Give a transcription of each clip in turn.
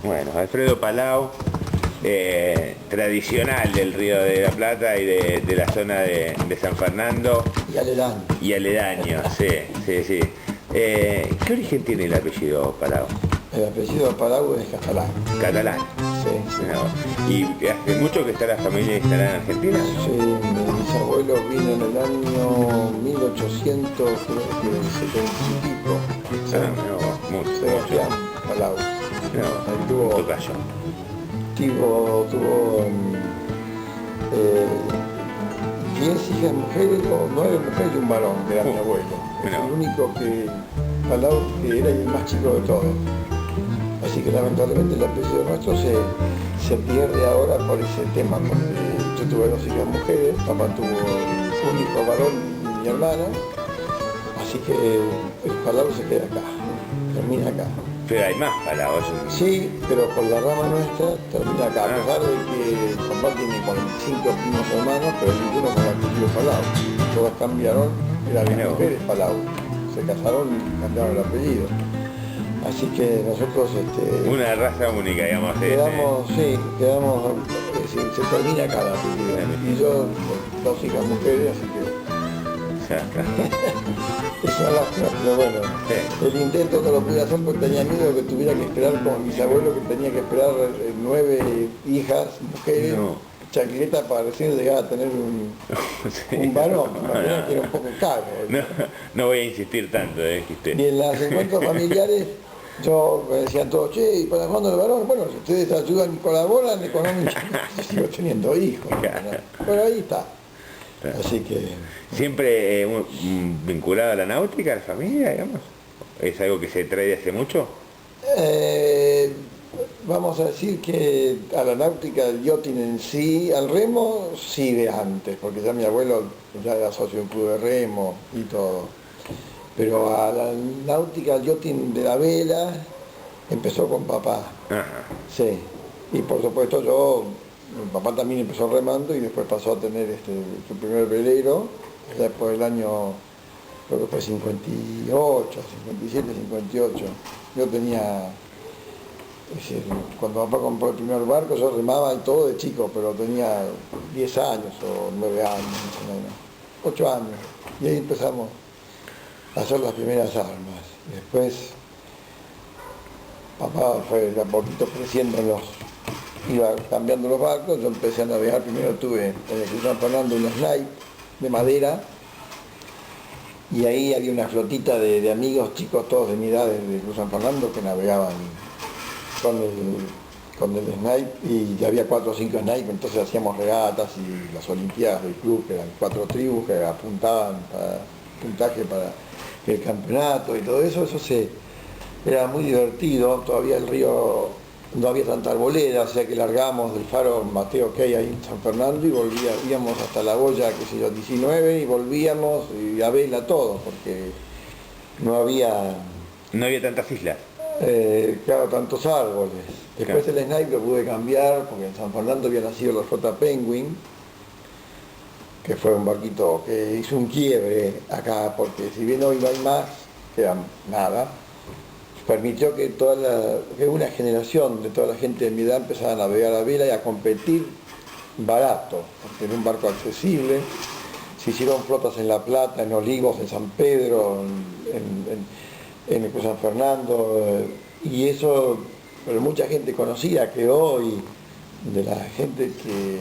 Bueno, Alfredo Palau, tradicional del Río de la Plata y de la zona de San Fernando Y aledaño. y aledaños, sí, sí, sí. ¿Qué origen tiene el apellido Palau? El apellido de Palau es catalán. Catalán. Sí, sí. No. ¿Y hace mucho que está la familia instalada en Argentina? Sí, mis abuelos vino en el año 1870 y pico. No, mucho, Sebastián mucho. Palau. No, Ahí tuvo, tocayo. tuvo 10 hijas mujeres, o 9 mujeres y un varón, que era mi abuelo. Mirá. El único Palau, que era el más chico de todos. Así que lamentablemente el apellido nuestro se pierde ahora por ese tema, porque yo tuve 2 hijas mujeres, papá tuvo un hijo varón y mi hermana, así que el Palau se queda acá, termina acá. Pero hay más Palau. Sí, pero por la rama nuestra termina acá, a pesar de que papá tiene 45 primos hermanos, pero ninguno con el apellido Palau. Todas cambiaron, eran las mujeres Palau, se casaron y cambiaron el apellido. Así que nosotros Una raza única, digamos. quedamos, se termina acá el apellido. Y yo, 2 hijas mujeres, así que es una lástima, pero bueno. Sí. El intento no lo pude hacer porque tenía miedo de que tuviera que esperar como mis abuelos, que tenía que esperar 9 hijas, mujeres, No. chancleta para recién llegar a tener Sí. un varón. Imagínate que era un poco caro. No voy a insistir tanto, dijiste. Y en los encuentros familiares, yo me decían todos, che, ¿y para cuándo el varón? Bueno, si ustedes ayudan y colaboran económicamente, yo sigo teniendo hijos. ¿No? Pero ahí está. Así que... ¿Siempre vinculado a la náutica, a la familia, digamos? ¿Es algo que se trae de hace mucho? Vamos a decir que a la náutica, el yachting en sí, al remo sí de antes, porque ya mi abuelo ya era socio de un club de remo y todo. Pero a la náutica, el yachting de la vela, empezó con papá. Ajá. Sí. Y por supuesto mi papá también empezó remando y después pasó a tener su primer velero, después del año, creo que fue 58, 57, 58. Yo tenía... Es decir, cuando papá compró el primer barco, yo remaba y todo de chico, pero tenía 10 años o 9 años, más o menos, 8 años. Y ahí empezamos a hacer las primeras armas. Después, papá fue de a poquito creciendo iba cambiando los barcos, yo empecé a navegar, primero tuve en el Club San Fernando un snipe de madera, y ahí había una flotita de amigos, chicos todos de mi edad del Club San Fernando, que navegaban con el snipe, y había 4 o 5 snipes, entonces hacíamos regatas y las olimpiadas del club, que eran 4 tribus que apuntaban para puntaje para el campeonato y todo eso, era muy divertido. Todavía el río no había tanta arboleda, o sea que largamos del faro Mateo Key ahí en San Fernando y íbamos hasta la boya, qué sé yo, 19, y volvíamos y a vela todo, porque no había... No había tantas islas. Claro, tantos árboles. Después el snipe lo pude cambiar porque en San Fernando había nacido la flota Penguin, que fue un barquito que hizo un quiebre acá, porque si bien hoy no hay más, queda nada, permitió que que una generación de toda la gente de mi edad empezara a navegar a vela y a competir barato, porque era un barco accesible. Se hicieron flotas en La Plata, en Olivos, en San Pedro, en el Club San Fernando, y eso, pero mucha gente conocida que hoy, de la gente que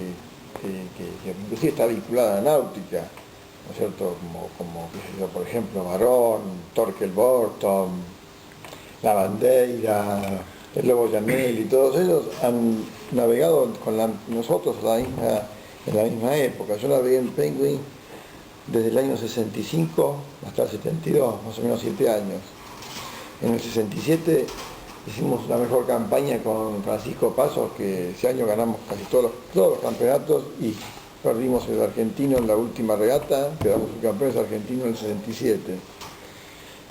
inclusive está vinculada a la náutica, ¿no es cierto? Como por ejemplo, Barón, Torkel Borton, La Bandeira, el Lobo Llanel, y todos ellos han navegado con nosotros en la misma época. Yo navegué en Penguin desde el año 65 hasta el 72, más o menos 7 años. En el 67 hicimos la mejor campaña con Francisco Pasos, que ese año ganamos casi todos los campeonatos y perdimos el argentino en la última regata, quedamos campeones argentinos en el 67.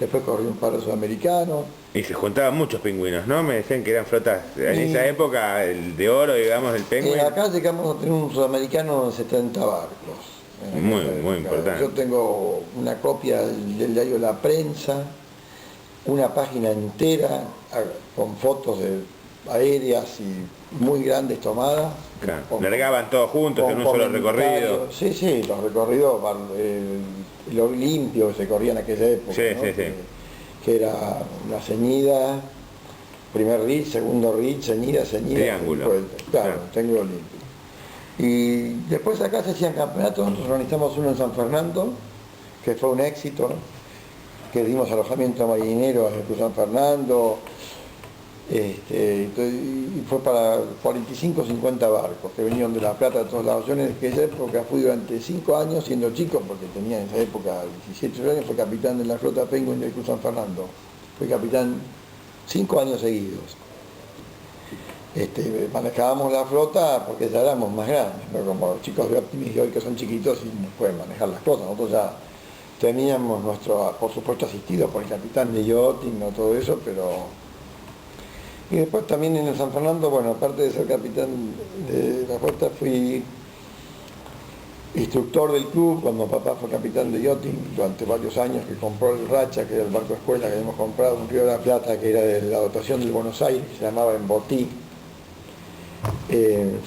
Después corrió un par de sudamericanos. Y se juntaban muchos pingüinos, ¿no? Me decían que eran flotas, en esa época, el de oro, digamos, del Penguin. Acá llegamos a tener un sudamericano de 70 barcos. Muy importante. Yo tengo una copia del diario La Prensa, una página entera con fotos aéreas y muy grandes tomadas. Claro. Largaban todos juntos en un solo recorrido. Sí, sí, los recorridos, lo limpio que se corría en aquella época, Sí, ¿no? sí, sí. Que era una ceñida, primer reach, segundo reach, ceñida, Triángulo. Claro, triángulo limpio. Y después acá se hacían campeonatos, nosotros organizamos uno en San Fernando, que fue un éxito, ¿no? Que dimos alojamiento a marineros en San Fernando, y fue para 45 o 50 barcos que venían de La Plata, de todos lados. Yo en aquella época fui durante 5 años siendo chico, porque tenía en esa época 17 años, fui capitán de la flota Penguin del Cruz San Fernando. Fui capitán 5 años seguidos. Manejábamos la flota porque ya éramos más grandes, ¿no? Como los chicos de Optimis de hoy que son chiquitos y no pueden manejar las cosas. Nosotros ya teníamos nuestro, por supuesto asistido por el capitán de yachting, no todo eso, pero... Y después también en el San Fernando, bueno, aparte de ser capitán de la flota, fui instructor del club, cuando papá fue capitán de yachting durante varios años, que compró el Racha, que era el barco escuela que habíamos comprado en Río de la Plata, que era de la dotación del Buenos Aires, que se llamaba Embotí.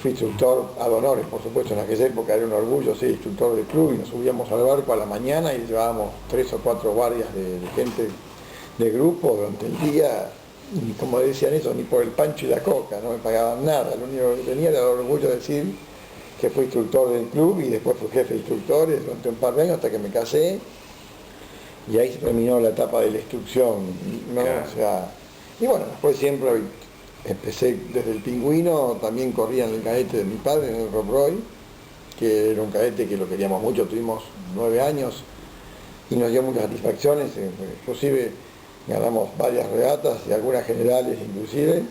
Fui instructor ad honores, por supuesto, en aquella época era un orgullo ser instructor del club, y nos subíamos al barco a la mañana y llevábamos 3 o 4 guardias de gente de grupo durante el día, y como decían eso, ni por el pancho y la coca, no me pagaban nada, lo único que tenía era el orgullo de decir que fui instructor del club y después fui jefe de instructores durante un par de años hasta que me casé, y ahí se terminó la etapa de la instrucción, ¿no? Claro. O sea, y bueno, después siempre empecé desde el Pingüino, también corría en el cadete de mi padre, en el Rob Roy, que era un cadete que lo queríamos mucho, tuvimos 9 años y nos dio muchas satisfacciones, inclusive ganamos varias regatas y algunas generales inclusive,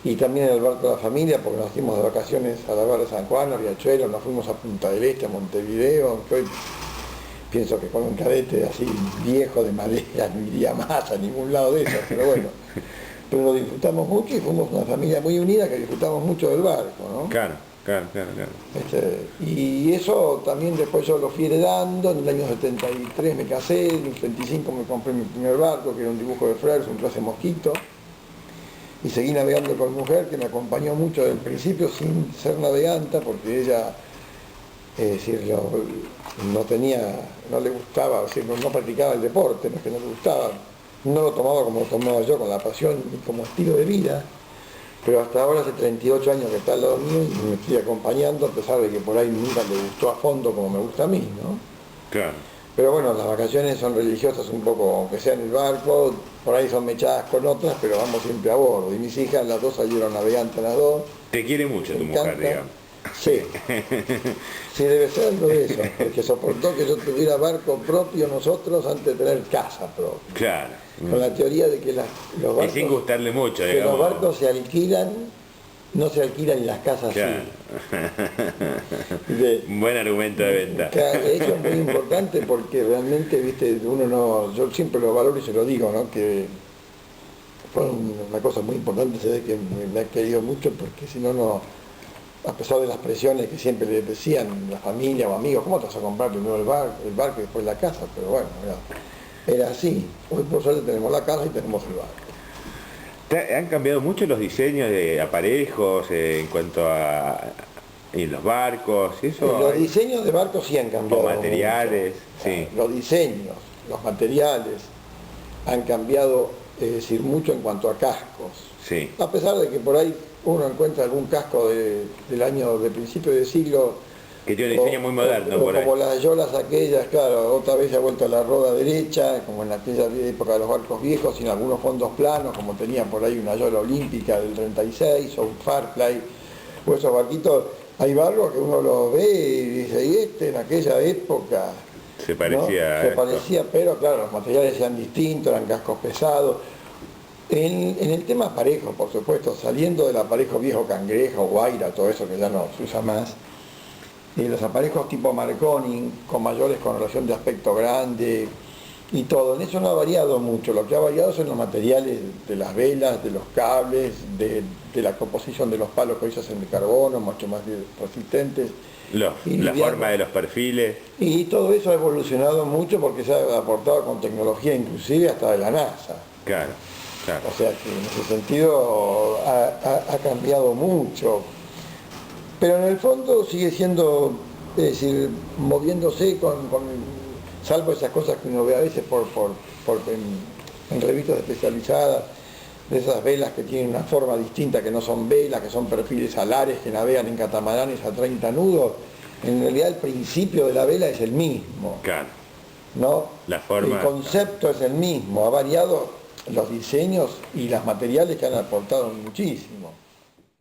y también en el barco de la familia, porque nos fuimos de vacaciones a la Barra de San Juan, a Riachuelo, nos fuimos a Punta del Este, a Montevideo, aunque hoy pienso que con un cadete así viejo de madera no iría más a ningún lado de eso, pero bueno. Pero lo disfrutamos mucho y fuimos una familia muy unida que disfrutamos mucho del barco, ¿no? Claro. Y eso también después yo lo fui heredando. En el año 73 me casé, en el 75 me compré mi primer barco, que era un dibujo de Frères, un clase Mosquito, y seguí navegando con mujer, que me acompañó mucho desde el principio sin ser naveganta, porque ella, es decir, no le gustaba, es decir, no practicaba el deporte, no es que no le gustaba, no lo tomaba como lo tomaba yo, con la pasión y como estilo de vida, pero hasta ahora hace 38 años que está al lado mío y me estoy acompañando, a pesar de que por ahí nunca le gustó a fondo como me gusta a mí, ¿no? Claro. Pero bueno, las vacaciones son religiosas un poco, aunque sea en el barco, por ahí son mechadas con otras, pero vamos siempre a bordo. Y mis hijas, las dos salieron navegantes, las dos. Te quiere mucho tu Me mujer, encanta. digamos. Sí, sí debe ser algo de eso, porque soportó que yo tuviera barco propio nosotros antes de tener casa propia. Claro. Con la teoría de que los Y barcos, sin gustarle mucho, que digamos. los barcos se alquilan, no se alquilan y las casas Claro. sí. De Buen argumento de venta. de hecho es muy importante porque realmente, viste, yo siempre lo valoro y se lo digo, ¿no? Que fue una cosa muy importante, se ve que me ha querido mucho, porque si no, a pesar de las presiones que siempre le decían la familia o amigos, ¿cómo te vas a comprar primero el barco y después la casa? Pero bueno, era así. Hoy por suerte tenemos la casa y tenemos el barco. ¿Han cambiado mucho los diseños de aparejos en cuanto a en los barcos? ¿Eso? Los diseños de barcos sí han cambiado. O materiales, mucho. sí. Los diseños, los materiales han cambiado, es decir, mucho en cuanto a cascos. Sí. A pesar de que por ahí uno encuentra algún casco del año de principio de siglo Que tiene un diseño muy moderno o por ahí. como las yolas aquellas, claro, otra vez se ha vuelto a la roda derecha, como en aquella época de los barcos viejos, sin algunos fondos planos, como tenía por ahí una yola olímpica del 36 o un Farfly, o esos barquitos. Hay barcos que uno los ve y dice, y en aquella época Se parecía. ¿no? Se parecía, pero claro, los materiales eran distintos, eran cascos pesados. En el tema aparejo, por supuesto, saliendo del aparejo viejo Cangrejo, Guaira, todo eso que ya no se usa más, los aparejos tipo Marconi, con mayores con relación de aspecto grande y todo, en eso no ha variado mucho. Lo que ha variado son los materiales de las velas, de los cables, de la composición de los palos que hoy se hacen de carbono, mucho más resistentes. La forma de los perfiles. Y todo eso ha evolucionado mucho porque se ha aportado con tecnología inclusive hasta de la NASA. Claro. Claro. O sea que en ese sentido ha cambiado mucho. Pero en el fondo sigue siendo, es decir, moviéndose salvo esas cosas que uno ve a veces en revistas especializadas, de esas velas que tienen una forma distinta, que no son velas, que son perfiles alares, que navegan en catamaranes a 30 nudos. En realidad el principio de la vela es el mismo, Claro. ¿no? La forma. El concepto es el mismo, ha variado los diseños y los materiales que han aportado muchísimo.